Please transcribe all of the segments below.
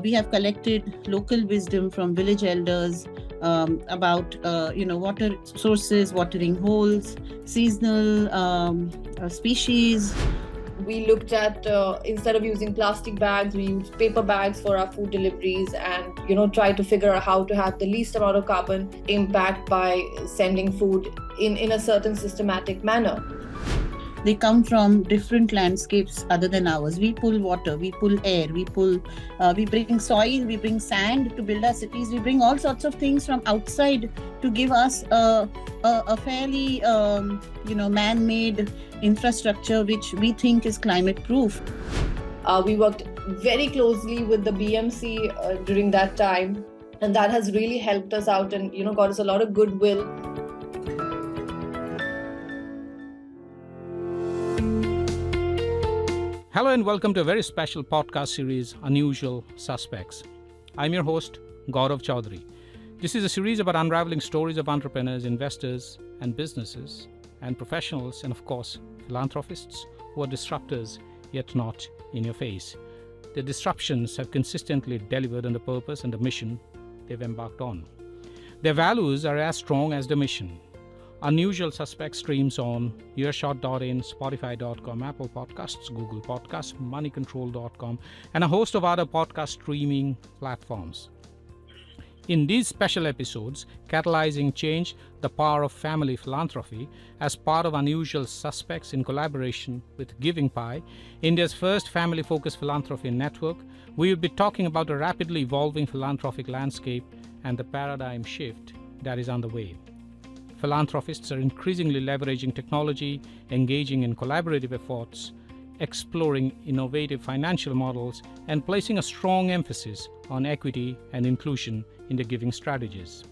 We have collected local wisdom from village elders about water sources, watering holes, seasonal species. We looked at instead of using plastic bags, we used paper bags for our food deliveries, and try to figure out how to have the least amount of carbon impact by sending food in a certain systematic manner. They come from different landscapes other than ours. We pull water, we pull air, we bring soil, we bring sand to build our cities. We bring all sorts of things from outside to give us a fairly man-made infrastructure which we think is climate proof. We worked very closely with the BMC during that time, and that has really helped us out and got us a lot of goodwill. Hello and welcome to a very special podcast series, Unusual Suspects. I'm your host, Gaurav Chaudhary. This is a series about unraveling stories of entrepreneurs, investors, and businesses, and professionals, and of course, philanthropists who are disruptors, yet not in your face. Their disruptions have consistently delivered on the purpose and the mission they've embarked on. Their values are as strong as the mission. Unusual Suspects streams on Earshot.in, Spotify.com, Apple Podcasts, Google Podcasts, moneycontrol.com, and a host of other podcast streaming platforms. In these special episodes, Catalyzing Change, the Power of Family Philanthropy, as part of Unusual Suspects in collaboration with GivingPi, India's first family-focused philanthropy network, we will be talking about the rapidly evolving philanthropic landscape and the paradigm shift that is underway. Philanthropists are increasingly leveraging technology, engaging in collaborative efforts, exploring innovative financial models, and placing a strong emphasis on equity and inclusion in their giving strategies.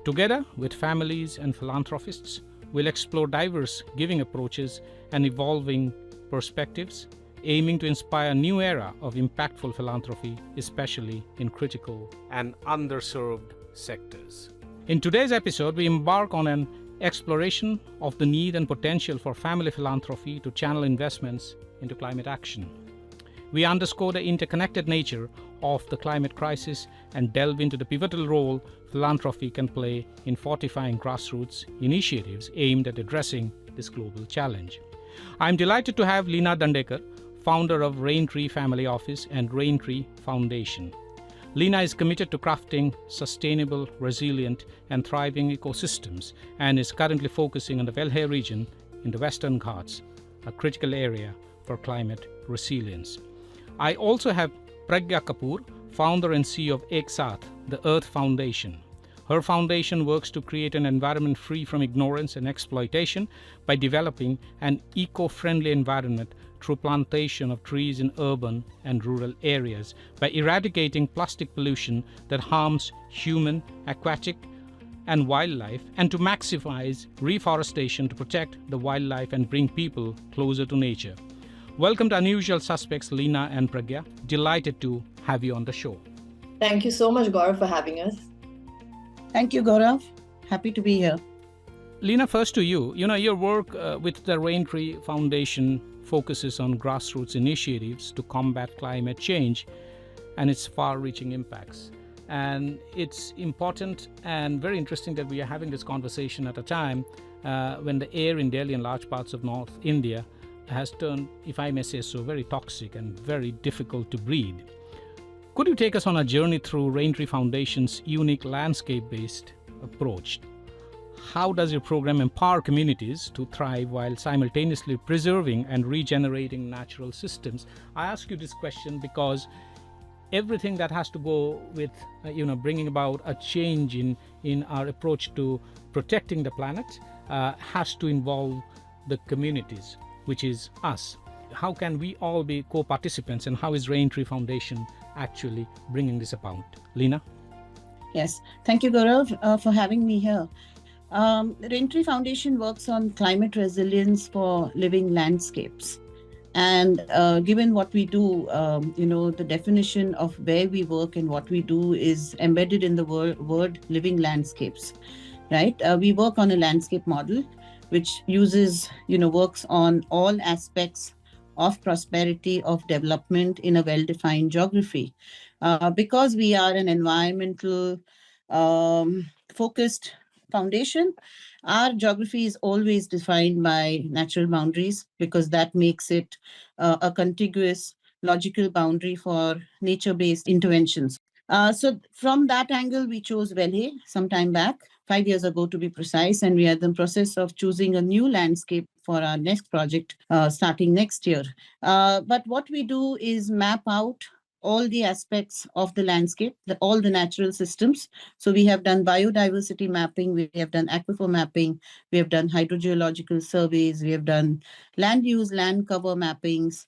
Together with families and philanthropists, we'll explore diverse giving approaches and evolving perspectives, aiming to inspire a new era of impactful philanthropy, especially in critical and underserved sectors. In today's episode, we embark on an exploration of the need and potential for family philanthropy to channel investments into climate action. We underscore the interconnected nature of the climate crisis and delve into the pivotal role philanthropy can play in fortifying grassroots initiatives aimed at addressing this global challenge. I'm delighted to have Leena Dandekar, founder of Raintree Family Office and Raintree Foundation. Leena is committed to crafting sustainable, resilient, and thriving ecosystems and is currently focusing on the Velhe region in the Western Ghats, a critical area for climate resilience. I also have Pragya Kapoor, founder and CEO of Ek Saath, the Earth Foundation. Her foundation works to create an environment free from ignorance and exploitation by developing an eco-friendly environment through plantation of trees in urban and rural areas, by eradicating plastic pollution that harms human, aquatic, and wildlife, and to maximize reforestation to protect the wildlife and bring people closer to nature. Welcome to Unusual Suspects, Leena and Pragya. Delighted to have you on the show. Thank you so much, Gaurav, for having us. Thank you, Gaurav. Happy to be here. Leena, first to you. Your work with the Raintree Foundation focuses on grassroots initiatives to combat climate change and its far-reaching impacts. And it's important and very interesting that we are having this conversation at a time when the air in Delhi and large parts of North India has turned, if I may say so, very toxic and very difficult to breathe. Could you take us on a journey through Raintree Foundation's unique landscape-based approach? How does your program empower communities to thrive while simultaneously preserving and regenerating natural systems? I ask you this question because everything that has to go with, bringing about a change in our approach to protecting the planet has to involve the communities, which is us. How can we all be co-participants, and how is Raintree Foundation actually bringing this about? Leena? Yes, thank you, Gaurav, for having me here. Raintree Foundation works on climate resilience for living landscapes. And given what we do, the definition of where we work and what we do is embedded in the word living landscapes, right? We work on a landscape model which uses, works on all aspects of prosperity, of development in a well-defined geography. Because we are an environmental focused foundation, our geography is always defined by natural boundaries because that makes it a contiguous logical boundary for nature-based interventions. So from that angle, we chose Velhe some time back, 5 years ago to be precise, and we are in the process of choosing a new landscape for our next project starting next year. But what we do is map out all the aspects of the landscape, all the natural systems. So we have done biodiversity mapping, we have done aquifer mapping, we have done hydrogeological surveys, we have done land use, land cover mappings.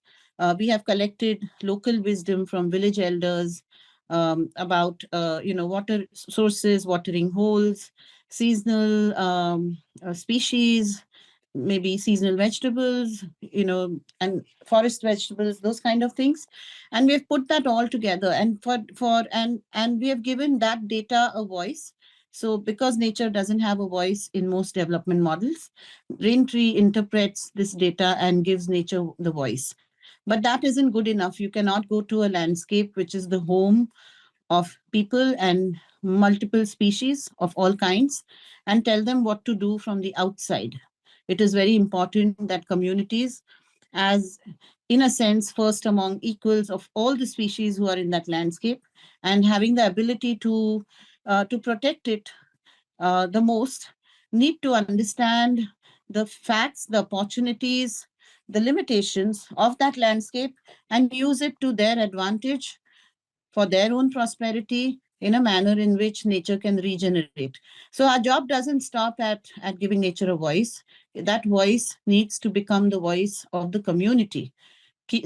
We have collected local wisdom from village elders about water sources, watering holes, seasonal species, maybe seasonal vegetables, and forest vegetables, those kind of things. And we've put that all together, and and we have given that data a voice. So because nature doesn't have a voice in most development models, Raintree interprets this data and gives nature the voice. But that isn't good enough. You cannot go to a landscape which is the home of people and multiple species of all kinds and tell them what to do from the outside. It is very important that communities, as in a sense, first among equals of all the species who are in that landscape, and having the ability to protect it the most, need to understand the facts, the opportunities, the limitations of that landscape and use it to their advantage for their own prosperity in a manner in which nature can regenerate. So our job doesn't stop at giving nature a voice. That voice needs to become the voice of the community,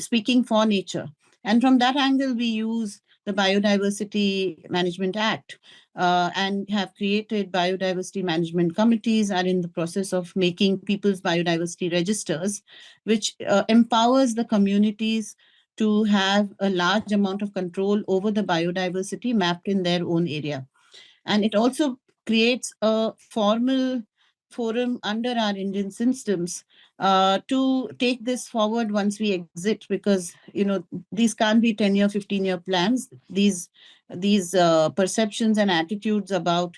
speaking for nature. And from that angle, we use the Biodiversity Management Act and have created biodiversity management committees, are in the process of making people's biodiversity registers, which empowers the communities to have a large amount of control over the biodiversity mapped in their own area. And it also creates a formal forum under our Indian systems to take this forward once we exit, because these can't be 10-year, 15-year plans. These perceptions and attitudes about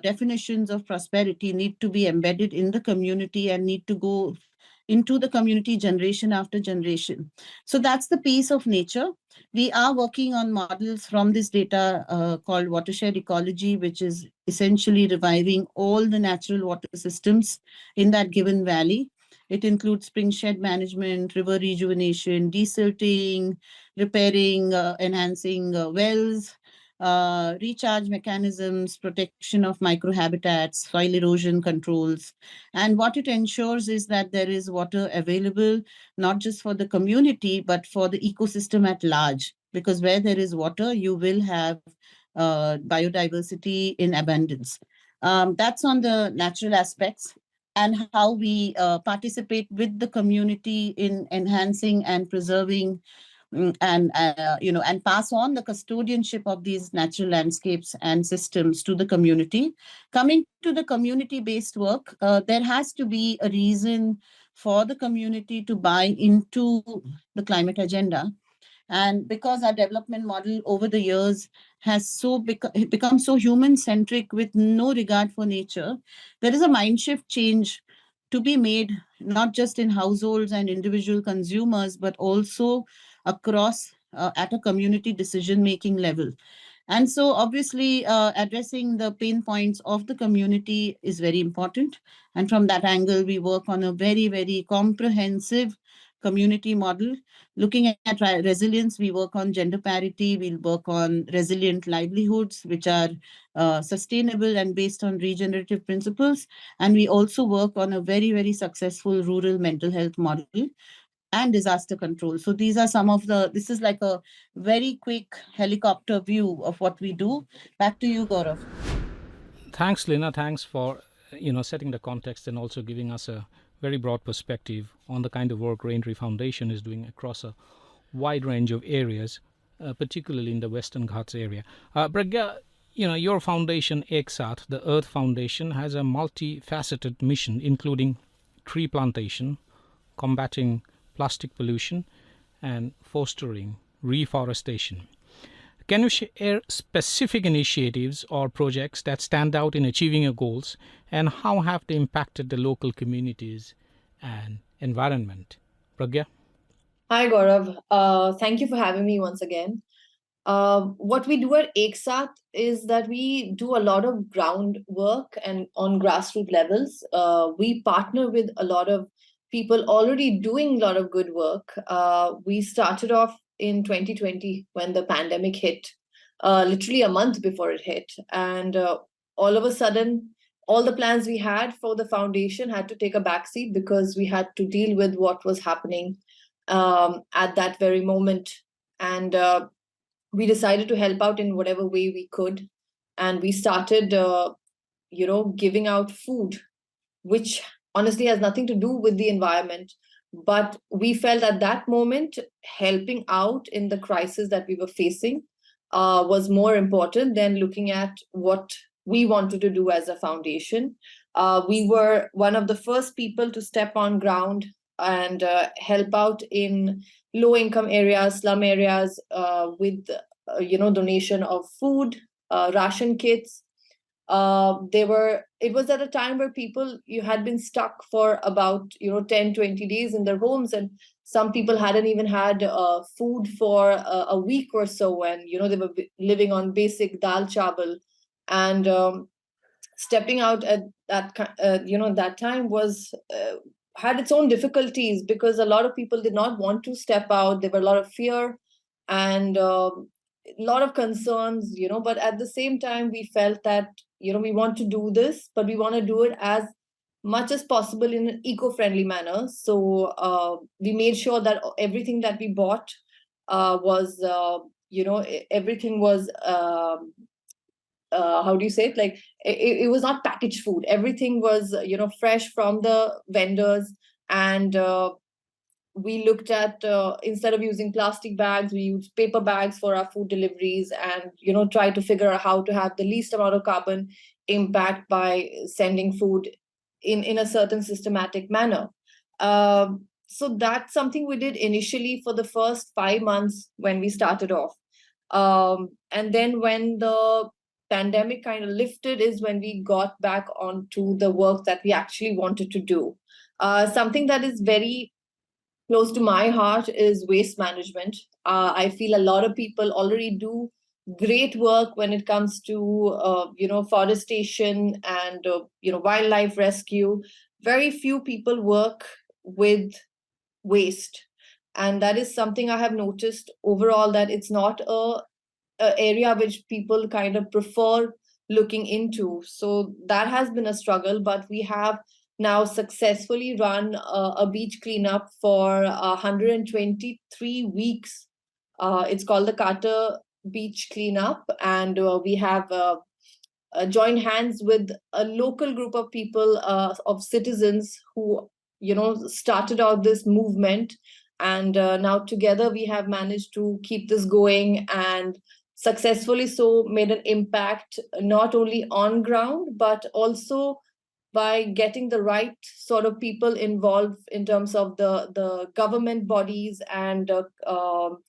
definitions of prosperity need to be embedded in the community and need to go into the community generation after generation. So that's the piece of nature. We are working on models from this data called watershed ecology, which is essentially reviving all the natural water systems in that given valley. It includes spring shed management, river rejuvenation, desilting, repairing, enhancing wells, recharge mechanisms, protection of microhabitats, soil erosion controls. And what it ensures is that there is water available, not just for the community, but for the ecosystem at large. Because where there is water, you will have biodiversity in abundance. That's on the natural aspects and how we participate with the community in enhancing and preserving and pass on the custodianship of these natural landscapes and systems to the community. Coming to the community based work, there has to be a reason for the community to buy into the climate agenda. And because our development model over the years has become so human centric with no regard for nature, there is a mind shift change to be made, not just in households and individual consumers, but also across at a community decision making level. And so, obviously, addressing the pain points of the community is very important. And from that angle, we work on a very, very comprehensive community model. Looking at resilience, we work on gender parity, we'll work on resilient livelihoods, which are sustainable and based on regenerative principles. And we also work on a very, very successful rural mental health model and disaster control. So these are some of this is like a very quick helicopter view of what we do. Back to you, Gaurav. Thanks, Leena. Thanks for setting the context and also giving us a very broad perspective on the kind of work Raintree Foundation is doing across a wide range of areas, particularly in the Western Ghats area. Pragya, your foundation, Saath, the Earth Foundation, has a multifaceted mission, including tree plantation, combating plastic pollution and fostering reforestation. Can you share specific initiatives or projects that stand out in achieving your goals, and how have they impacted the local communities and environment? Pragya? Hi, Gaurav. Thank you for having me once again. What we do at Eksat is that we do a lot of groundwork and on grassroots levels. We partner with a lot of people already doing a lot of good work. We started off in 2020 when the pandemic hit, literally a month before it hit. And all of a sudden, all the plans we had for the foundation had to take a backseat because we had to deal with what was happening at that very moment. And we decided to help out in whatever way we could. And we started, giving out food, which honestly has nothing to do with the environment. But we felt at that moment, helping out in the crisis that we were facing was more important than looking at what we wanted to do as a foundation. We were one of the first people to step on ground and help out in low income areas, slum areas, with donation of food, ration kits. It was at a time where people, you had been stuck for about 10-20 days in their homes, and some people hadn't even had food for a week or so, and they were living on basic dal chawal. And stepping out at that time was had its own difficulties, because a lot of people did not want to step out. There were a lot of fear and a lot of concerns, but at the same time we felt that we want to do this, but we want to do it as much as possible in an eco-friendly manner. So we made sure that everything that we bought was everything was how do you say it, like it was not packaged food. Everything was fresh from the vendors. And we looked at, instead of using plastic bags, we used paper bags for our food deliveries, and try to figure out how to have the least amount of carbon impact by sending food in a certain systematic manner. So that's something we did initially for the first 5 months when we started off. And then when the pandemic kind of lifted is when we got back onto the work that we actually wanted to do. Something that is very close to my heart is waste management. I feel a lot of people already do great work when it comes to forestation and wildlife rescue. Very few people work with waste, and that is something I have noticed overall, that it's not a area which people kind of prefer looking into. So that has been a struggle, but we have now successfully run a beach cleanup for 123 weeks. It's called the Carter Beach Cleanup, and we have joined hands with a local group of people, of citizens who started out this movement, and now together we have managed to keep this going, and successfully so made an impact not only on ground but also by getting the right sort of people involved in terms of the government bodies and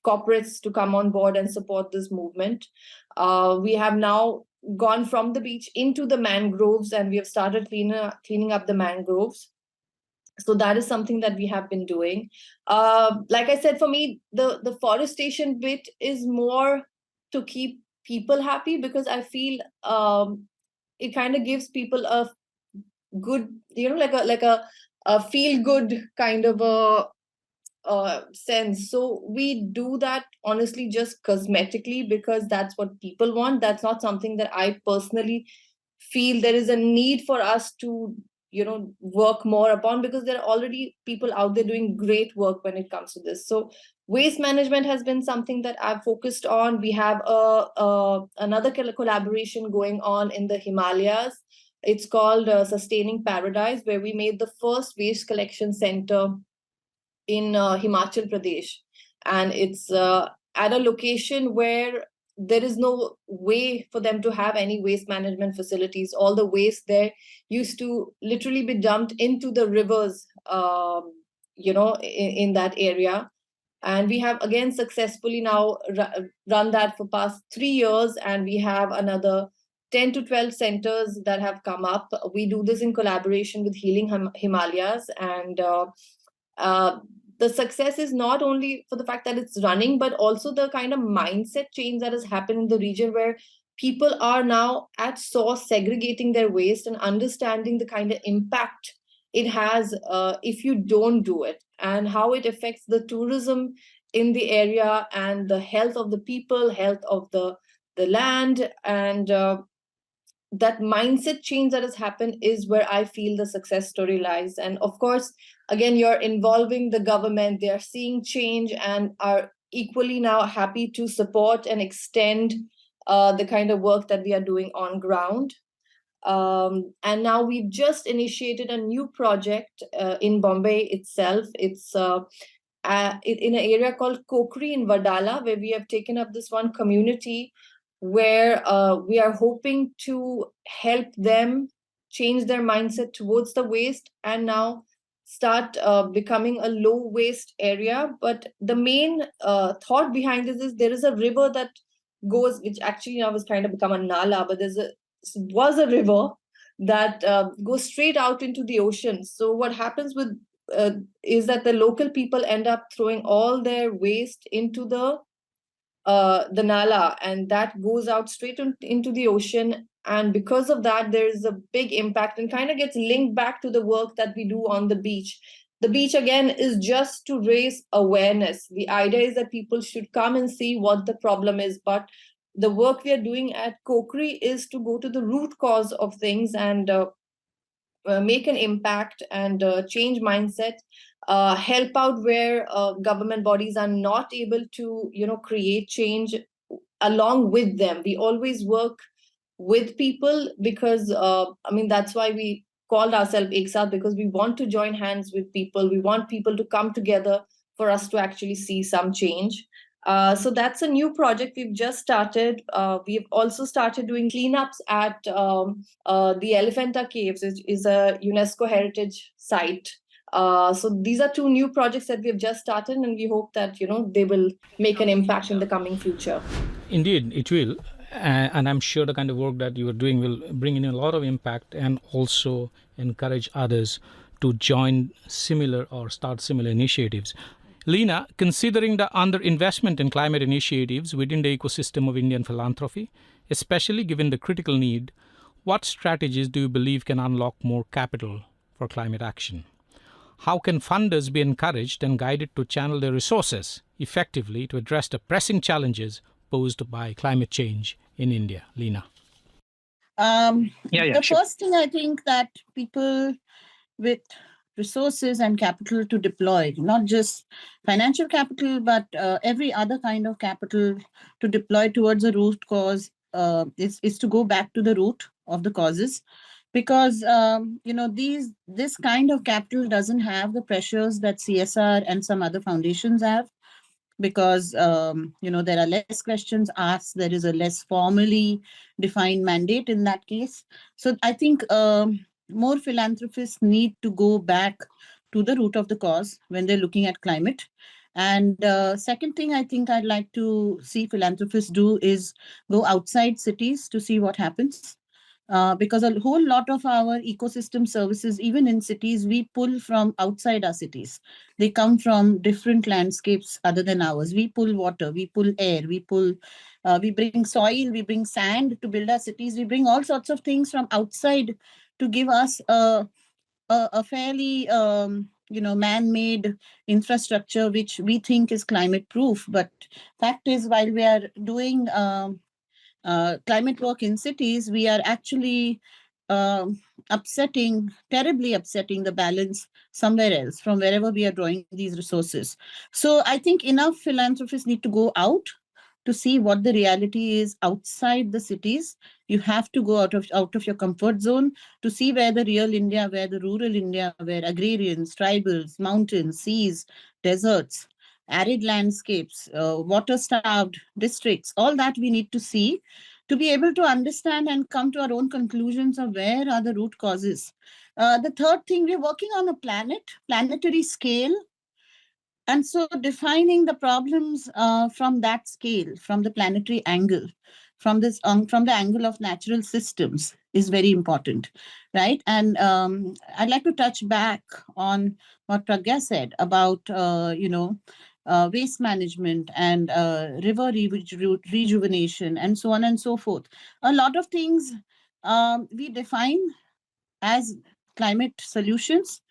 corporates to come on board and support this movement. We have now gone from the beach into the mangroves, and we have started cleaning up the mangroves. So that is something that we have been doing. Like I said, for me, the forestation bit is more to keep people happy, because I feel it kind of gives people a good, like a feel good kind of a sense. So we do that honestly just cosmetically, because that's what people want. That's not something that I personally feel there is a need for us to work more upon, because there are already people out there doing great work when it comes to this. So waste management has been something that I've focused on. We have another collaboration going on in the Himalayas. It's called Sustaining Paradise, where we made the first waste collection center in Himachal Pradesh. And it's at a location where there is no way for them to have any waste management facilities. All the waste there used to literally be dumped into the rivers in that area. And we have again successfully now run that for past 3 years, and we have another 10 to 12 centers that have come up. We do this in collaboration with Healing Himalayas, and uh, the success is not only for the fact that it's running, but also the kind of mindset change that has happened in the region, where people are now at source segregating their waste and understanding the kind of impact it has if you don't do it, and how it affects the tourism in the area and the health of the people, health of the land. And that mindset change that has happened is where I feel the success story lies. And of course, again, you're involving the government. They are seeing change and are equally now happy to support and extend the kind of work that we are doing on ground. And now we've just initiated a new project in Bombay itself. It's in an area called Kokri in Vadala, where we have taken up this one community where we are hoping to help them change their mindset towards the waste and now start becoming a low waste area. But the main thought behind this is there is a river that goes, which actually now has kind of become a nala, but was a river that goes straight out into the ocean. So what happens with is that the local people end up throwing all their waste into the nala, and that goes out straight into the ocean. And because of that, there is a big impact, and kind of gets linked back to the work that we do on the beach. The beach, again, is just to raise awareness. The idea is that people should come and see what the problem is, but the work we are doing at Kokri is to go to the root cause of things and make an impact and change mindset, help out where government bodies are not able to create change along with them. We always work with people because that's why we called ourselves Ek Saath, because we want to join hands with people. We want people to come together for us to actually see some change. So that's a new project we've just started. We've also started doing cleanups at the Elephanta Caves, which is a UNESCO heritage site. So these are two new projects that we have just started, and we hope that they will make an impact in the coming future. Indeed, it will. And I'm sure the kind of work that you are doing will bring in a lot of impact and also encourage others to join similar or start similar initiatives. Leena, considering the underinvestment in climate initiatives within the ecosystem of Indian philanthropy, especially given the critical need, what strategies do you believe can unlock more capital for climate action? How can funders be encouraged and guided to channel their resources effectively to address the pressing challenges posed by climate change in India? Leena. First thing, I think that people with resources and capital to deploy, not just financial capital, but every other kind of capital to deploy towards a root cause, is to go back to the root of the causes. Because this kind of capital doesn't have the pressures that CSR and some other foundations have, because there are less questions asked. There is a less formally defined mandate in that case. So I think more philanthropists need to go back to the root of the cause when they're looking at climate. And second thing I think I'd like to see philanthropists do is go outside cities to see what happens. Because a whole lot of our ecosystem services, even in cities, we pull from outside our cities. They come from different landscapes other than ours. We pull water, we pull air, we bring soil, we bring sand to build our cities. We bring all sorts of things from outside to give us a fairly man-made infrastructure which we think is climate proof. But fact is, while we are doing climate work in cities, we are actually terribly upsetting the balance somewhere else from wherever we are drawing these resources. So I think enough philanthropists need to go out to see what the reality is outside the cities. You have to go out of your comfort zone to see where the real India, where the rural India, where agrarians, tribals, mountains, seas, deserts, arid landscapes, water-starved districts, all that we need to see to be able to understand and come to our own conclusions of where are the root causes. The third thing, we're working on a planetary scale. And so defining the problems from that scale, from the planetary angle, from the angle of natural systems is very important, right? And I'd like to touch back on what Pragya said about, waste management and river rejuvenation and so on and so forth. A lot of things we define as climate solutions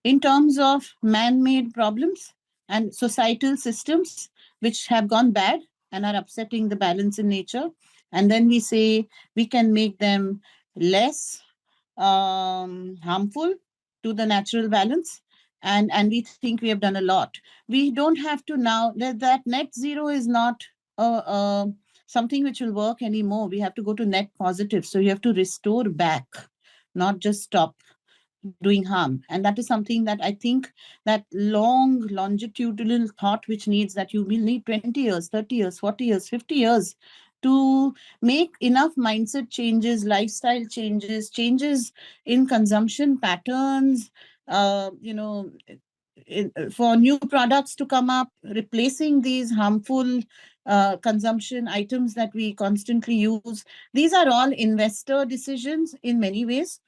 in terms of man made problems and societal systems which have gone bad and are upsetting the balance in nature. And then we say we can make them less harmful to the natural balance. And we think we have done a lot. We don't have to now, that net zero is not something which will work anymore. We have to go to net positive. So you have to restore back, not just stop doing harm. And that is something that I think that long longitudinal thought which needs that you will need 20 years, 30 years, 40 years, 50 years to make enough mindset changes, lifestyle changes, changes in consumption patterns, for new products to come up, replacing these harmful consumption items that we constantly use. These are all investor decisions in many ways.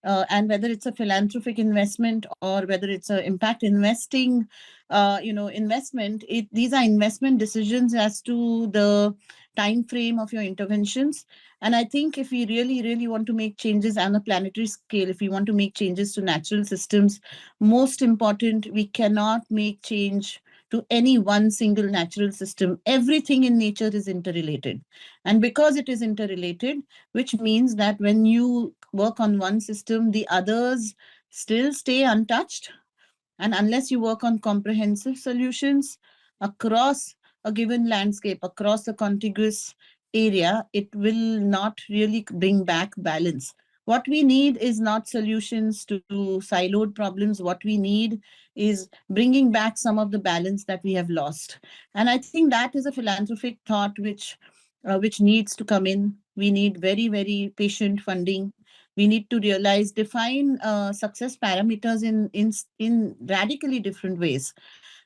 And whether it's a philanthropic investment or whether it's a impact investing, investment, these are investment decisions as to the time frame of your interventions. And I think if we really, really want to make changes on a planetary scale, if we want to make changes to natural systems, most important, we cannot make change to any one single natural system. Everything in nature is interrelated. And because it is interrelated, which means that when you work on one system, the others still stay untouched. And unless you work on comprehensive solutions across a given landscape, across a contiguous area, it will not really bring back balance. What we need is not solutions to siloed problems. What we need is bringing back some of the balance that we have lost. And I think that is a philanthropic thought which needs to come in. We need very, very patient funding. We need to realize, define success parameters in radically different ways,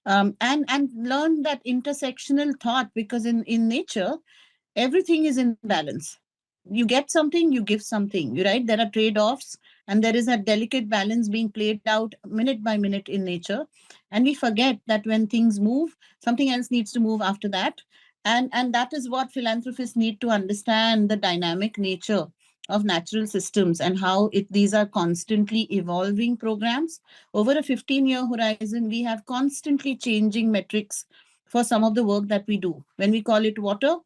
and learn that intersectional thought, because in nature everything is in balance. You get something, you give something, right? There are trade-offs, and there is a delicate balance being played out minute by minute in nature. And we forget that when things move, something else needs to move after that. And that is what philanthropists need to understand, the dynamic nature of natural systems and how these are constantly evolving programs. Over a 15-year horizon, we have constantly changing metrics for some of the work that we do. When we call it water,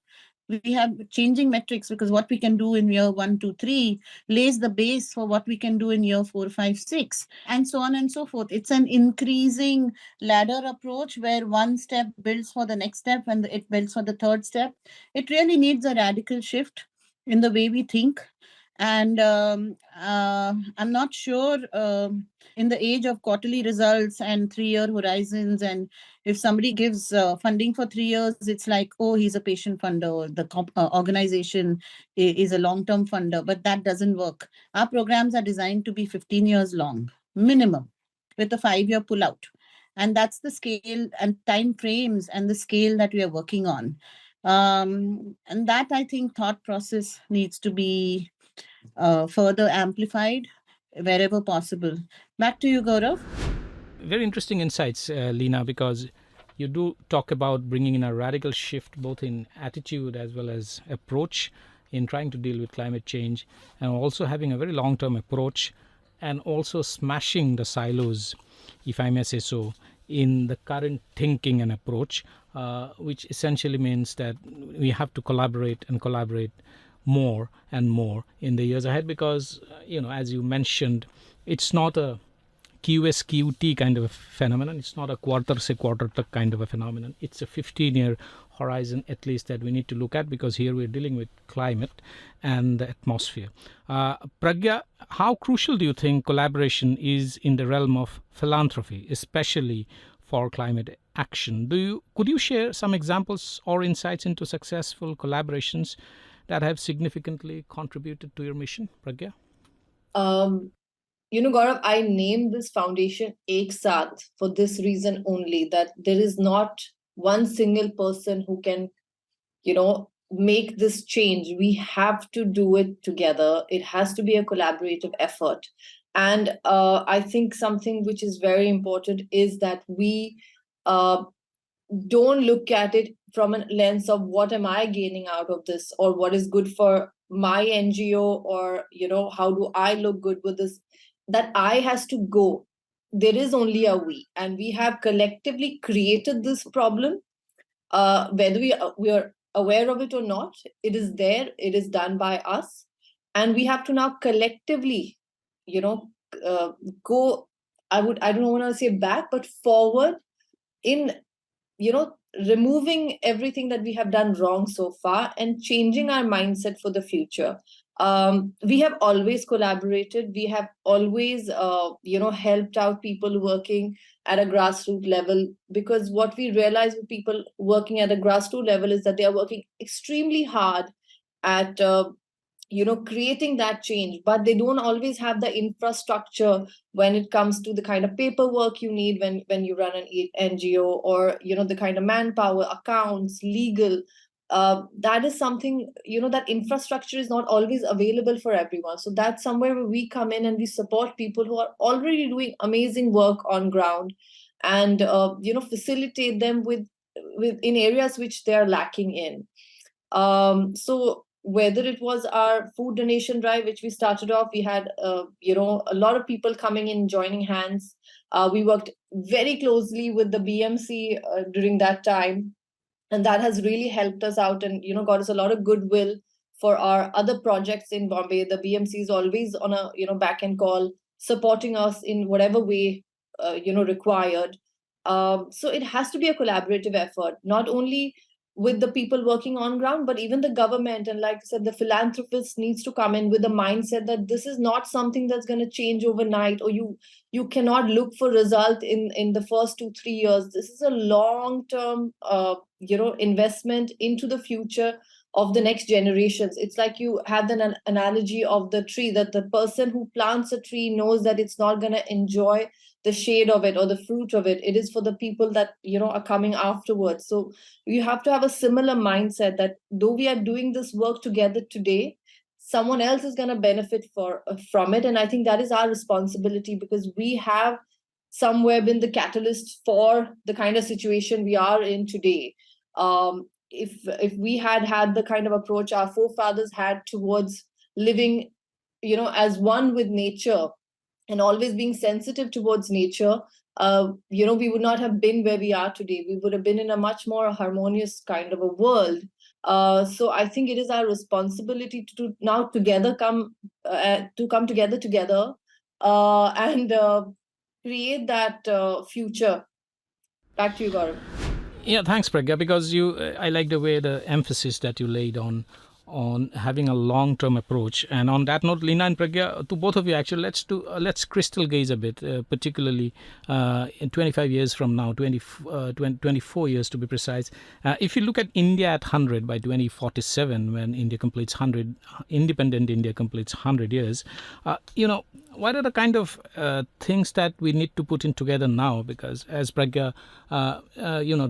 we have changing metrics, because what we can do in year 1, 2, 3 lays the base for what we can do in year 4, 5, 6, and so on and so forth. It's an increasing ladder approach where one step builds for the next step and it builds for the third step. It really needs a radical shift in the way we think. And I'm not sure, in the age of quarterly results and 3-year horizons, and if somebody gives funding for 3 years, it's like, oh, he's a patient funder, or the organization is a long-term funder. But that doesn't work. Our programs are designed to be 15 years long, minimum, with a 5-year pullout. And that's the scale and time frames and the scale that we are working on. And that, I think, thought process needs to be further amplified wherever possible. Back to you, Gaurav. Very interesting insights, Leena, because you do talk about bringing in a radical shift both in attitude as well as approach in trying to deal with climate change, and also having a very long-term approach, and also smashing the silos, if I may say so, in the current thinking and approach, which essentially means that we have to collaborate and collaborate more and more in the years ahead, because as you mentioned, it's not a QSQT kind of a phenomenon. It's not a quarter kind of a phenomenon. It's a 15-year horizon at least that we need to look at, because here we're dealing with climate and the atmosphere. Pragya, how crucial do you think collaboration is in the realm of philanthropy, especially for climate action? Could you share some examples or insights into successful collaborations that have significantly contributed to your mission, Pragya? Gaurav, I named this foundation Ek Saath for this reason only, that there is not one single person who can, make this change. We have to do it together. It has to be a collaborative effort. And I think something which is very important is that we uh, don't look at it from a lens of what am I gaining out of this, or what is good for my NGO, or how do I look good with this. That I has to go. There is only a we, and we have collectively created this problem. Whether we are aware of it or not, it is there. It is done by us, and we have to now collectively, you know, go. I don't want to say back, but forward in you know removing everything that we have done wrong so far and changing our mindset for the future. We have always collaborated. We have always helped out people working at a grassroots level, because what we realize with people working at a grassroots level is that they are working extremely hard at creating that change, but they don't always have the infrastructure when it comes to the kind of paperwork you need when you run an NGO, or the kind of manpower, accounts, legal. That is something, that infrastructure is not always available for everyone. So that's somewhere where we come in and we support people who are already doing amazing work on ground, and facilitate them with in areas which they are lacking in. So whether it was our food donation drive, which we started off, we had a lot of people coming in, joining hands. We worked very closely with the BMC during that time, and that has really helped us out, and got us a lot of goodwill for our other projects in Bombay. The BMC is always on a back end call, supporting us in whatever way required. So it has to be a collaborative effort, not only with the people working on ground, but even the government. And like I said, the philanthropist needs to come in with the mindset that this is not something that's going to change overnight, or you cannot look for result in the first 2-3 years. This is a long term investment into the future of the next generations. It's like you had an analogy of the tree, that the person who plants a tree knows that it's not going to enjoy the shade of it or the fruit of it. It is for the people that are coming afterwards. So you have to have a similar mindset, that though we are doing this work together today, someone else is going to benefit from it. And I think that is our responsibility, because we have somewhere been the catalyst for the kind of situation we are in today. If we had the kind of approach our forefathers had towards living as one with nature, and always being sensitive towards nature, we would not have been where we are today. We would have been in a much more harmonious kind of a world. So I think it is our responsibility to now together come together, and create that future. Back to you, Gaurav. Yeah, thanks, Pragya, because I like the way the emphasis that you laid on having a long-term approach. And on that note, Leena and Pragya, to both of you, actually, let's crystal gaze a bit, particularly in 25 years from now, 24 years to be precise. If you look at India at 100 by 2047, when independent India completes 100 years, what are the kind of things that we need to put in together now? Because as Pragya,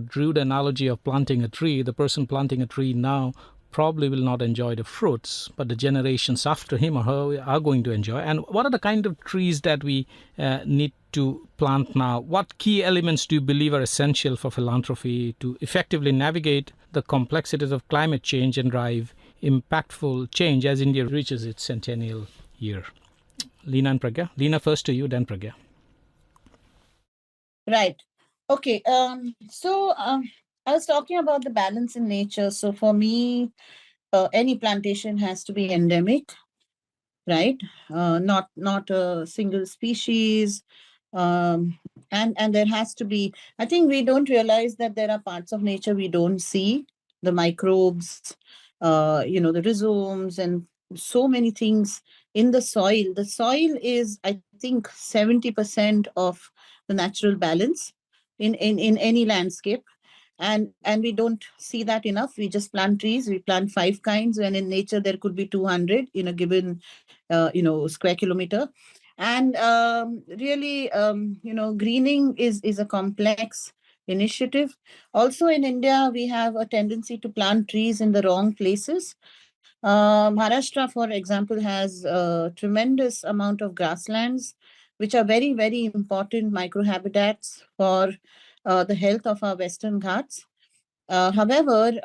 drew the analogy of planting a tree, the person planting a tree now probably will not enjoy the fruits, but the generations after him or her are going to enjoy. And what are the kind of trees that we need to plant now? What key elements do you believe are essential for philanthropy to effectively navigate the complexities of climate change and drive impactful change as India reaches its centennial year? Leena and Pragya. Leena, first to you, then Pragya. Right. Okay. I was talking about the balance in nature. So for me, any plantation has to be endemic, right? Not a single species, and there has to be. I think we don't realize that there are parts of nature we don't see, the microbes, the rhizomes, and so many things in the soil. The soil is, I think, 70% of the natural balance in any landscape, and we don't see that enough. We just plant trees. We plant 5 kinds, when in nature there could be 200 in a given square kilometer. And really, greening is a complex initiative. Also in India, we have a tendency to plant trees in the wrong places. Maharashtra, for example, has a tremendous amount of grasslands, which are very, very important microhabitats for the health of our Western Ghats. However,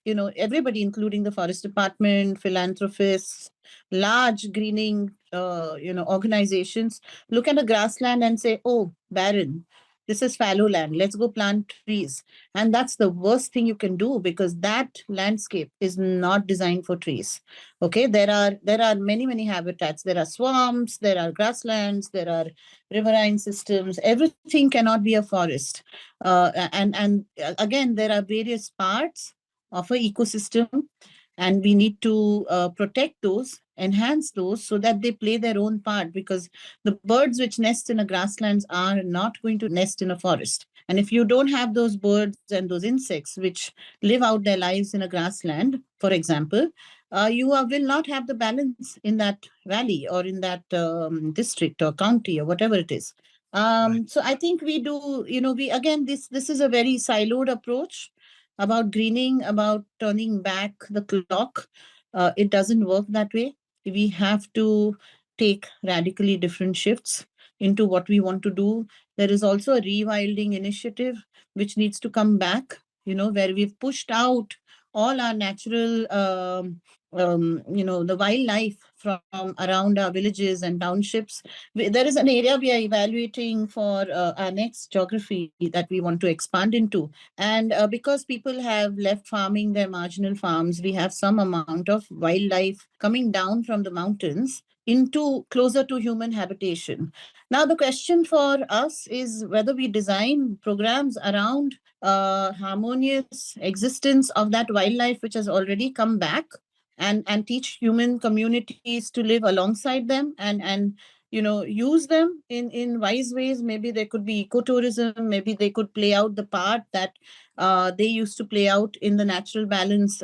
everybody, including the forest department, philanthropists, large greening, organizations, look at a grassland and say, "Oh, barren. This is fallow land. Let's go plant trees." And that's the worst thing you can do, because that landscape is not designed for trees. Okay, there are many, many habitats. There are swamps, there are grasslands, there are riverine systems. Everything cannot be a forest. And again, there are various parts of an ecosystem, and we need to protect those, enhance those, so that they play their own part, because the birds which nest in a grasslands are not going to nest in a forest. And if you don't have those birds and those insects which live out their lives in a grassland, for example, will not have the balance in that valley or in that district or county or whatever it is. So I think we do, we again, this is a very siloed approach about greening, about turning back the clock. It doesn't work that way. We have to take radically different shifts into what we want to do. There is also a rewilding initiative which needs to come back, where we've pushed out all our natural, the wildlife from around our villages and townships. There is an area we are evaluating for our next geography that we want to expand into. And because people have left farming their marginal farms, we have some amount of wildlife coming down from the mountains into closer to human habitation. Now, the question for us is whether we design programs around harmonious existence of that wildlife which has already come back, and teach human communities to live alongside them, and use them in wise ways. Maybe there could be ecotourism. Maybe they could play out the part that they used to play out in the natural balance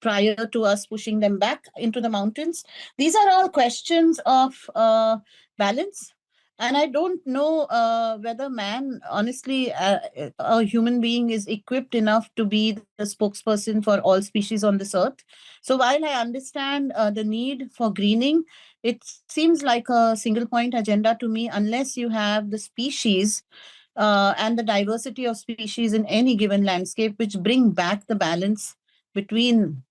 prior to us pushing them back into the mountains. These are all questions of balance. And I don't know whether man, honestly, a human being is equipped enough to be the spokesperson for all species on this earth. So while I understand the need for greening, it seems like a single point agenda to me, unless you have the species and the diversity of species in any given landscape, which bring back the balance between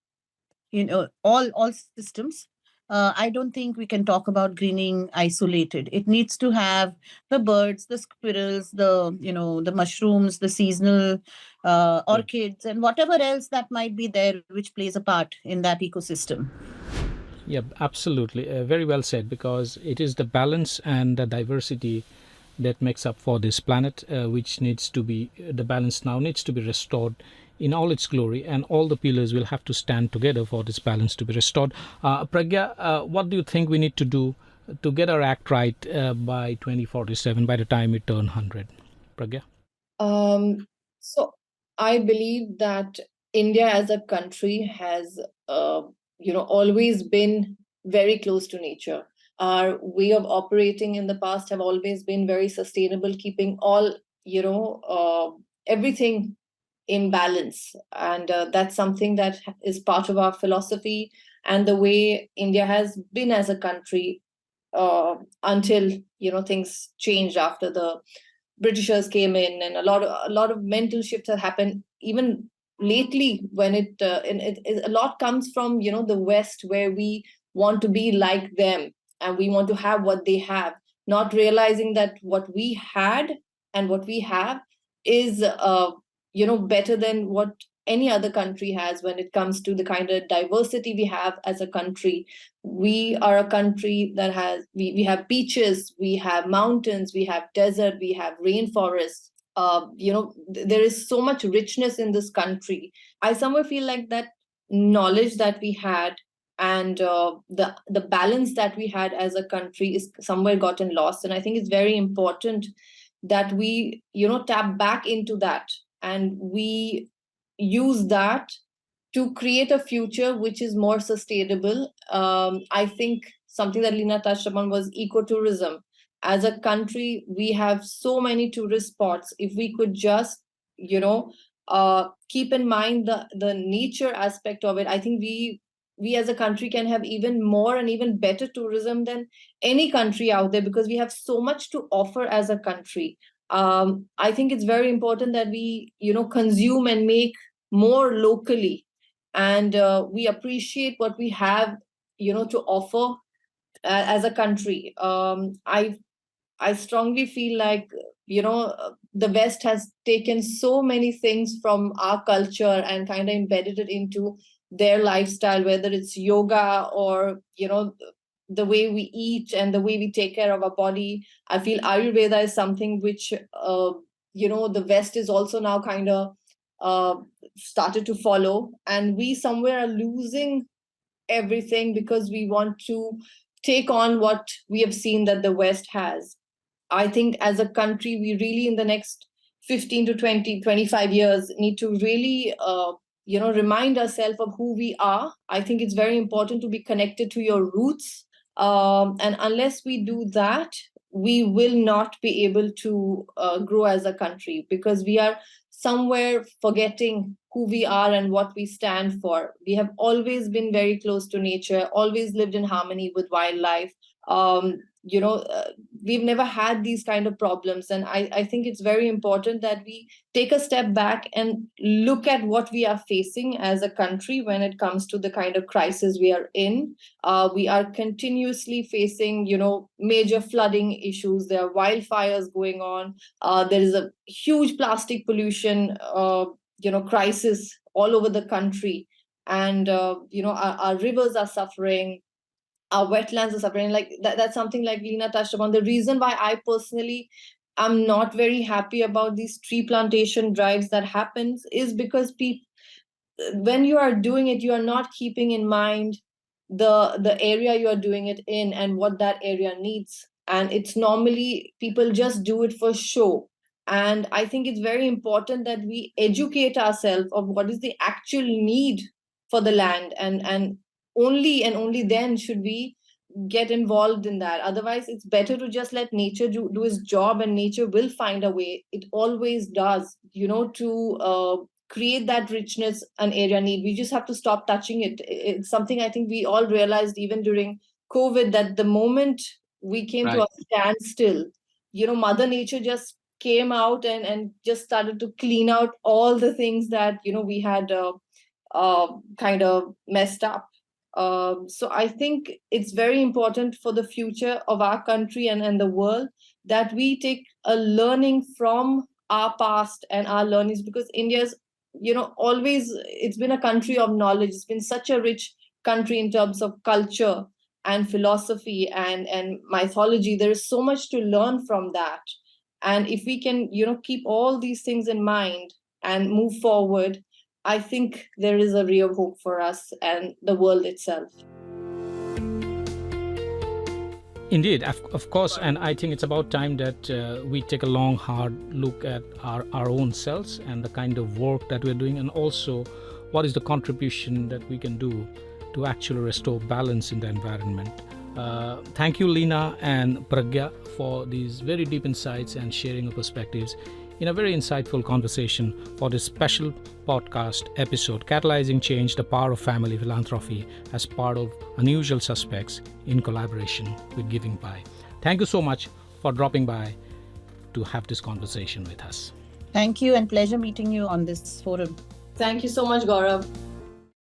all systems. I don't think we can talk about greening isolated. It needs to have the birds, the squirrels, the mushrooms, the seasonal orchids, and whatever else that might be there, which plays a part in that ecosystem. Yeah, absolutely. Very well said, because it is the balance and the diversity that makes up for this planet, which needs to be, the balance now needs to be restored in all its glory, and all the pillars will have to stand together for this balance to be restored. Pragya, what do you think we need to do to get our act right by 2047, by the time we turn 100? Pragya? So I believe that India as a country has, always been very close to nature. Our way of operating in the past have always been very sustainable, keeping all, everything in balance. And that's something that is part of our philosophy and the way India has been as a country until, things changed after the Britishers came in, and a lot of mental shifts have happened even lately. When a lot comes from the West, where we want to be like them and we want to have what they have, not realizing that what we had and what we have is better than what any other country has when it comes to the kind of diversity we have as a country. We are a country that has, we have beaches, we have mountains, we have desert, we have rainforests. There is so much richness in this country. I somewhere feel like that knowledge that we had and the balance that we had as a country is somewhere gotten lost. And I think it's very important that we tap back into that, and we use that to create a future which is more sustainable. I think something that Leena touched upon was ecotourism. As a country, we have so many tourist spots. If we could just, keep in mind the nature aspect of it, I think we as a country can have even more and even better tourism than any country out there, because we have so much to offer as a country. I think it's very important that we, consume and make more locally, and we appreciate what we have, to offer as a country. I strongly feel like, the West has taken so many things from our culture and kind of embedded it into their lifestyle, whether it's yoga or, the way we eat and the way we take care of our body. I feel Ayurveda is something which, the West is also now kind of started to follow. And we somewhere are losing everything because we want to take on what we have seen that the West has. I think as a country, we really in the next 15 to 20, 25 years need to really, remind ourselves of who we are. I think it's very important to be connected to your roots. And unless we do that, we will not be able to grow as a country, because we are somewhere forgetting who we are and what we stand for. We have always been very close to nature, always lived in harmony with wildlife. We've never had these kind of problems. And I think it's very important that we take a step back and look at what we are facing as a country when it comes to the kind of crisis we are in. We are continuously facing, major flooding issues. There are wildfires going on. There is a huge plastic pollution, crisis all over the country. And, our rivers are suffering. Our wetlands are suffering. Like that's something like Leena touched upon. The reason why I personally am not very happy about these tree plantation drives that happens is because when you are doing it, you are not keeping in mind the area you are doing it in and what that area needs. And it's normally people just do it for show. And I think it's very important that we educate ourselves of what is the actual need for the land, and only then should we get involved in that. Otherwise, it's better to just let nature do its job, and nature will find a way. It always does, to create that richness an area need. We just have to stop touching it. It's something I think we all realized even during COVID, that the moment we came to a standstill, Mother Nature just came out and just started to clean out all the things that, we had kind of messed up. So I think it's very important for the future of our country and the world that we take a learning from our past and our learnings, because India's, always, it's been a country of knowledge. It's been such a rich country in terms of culture and philosophy and mythology. There is so much to learn from that. And if we can, keep all these things in mind and move forward, I think there is a real hope for us and the world itself. Indeed, of course, and I think it's about time that we take a long, hard look at our own selves and the kind of work that we're doing, and also what is the contribution that we can do to actually restore balance in the environment. Thank you, Leena and Pragya, for these very deep insights and sharing of perspectives in a very insightful conversation for this special podcast episode, Catalyzing Change, the Power of Family Philanthropy, as part of Unusual Suspects in collaboration with GivingPi. Thank you so much for dropping by to have this conversation with us. Thank you, and pleasure meeting you on this forum. Thank you so much, Gaurav.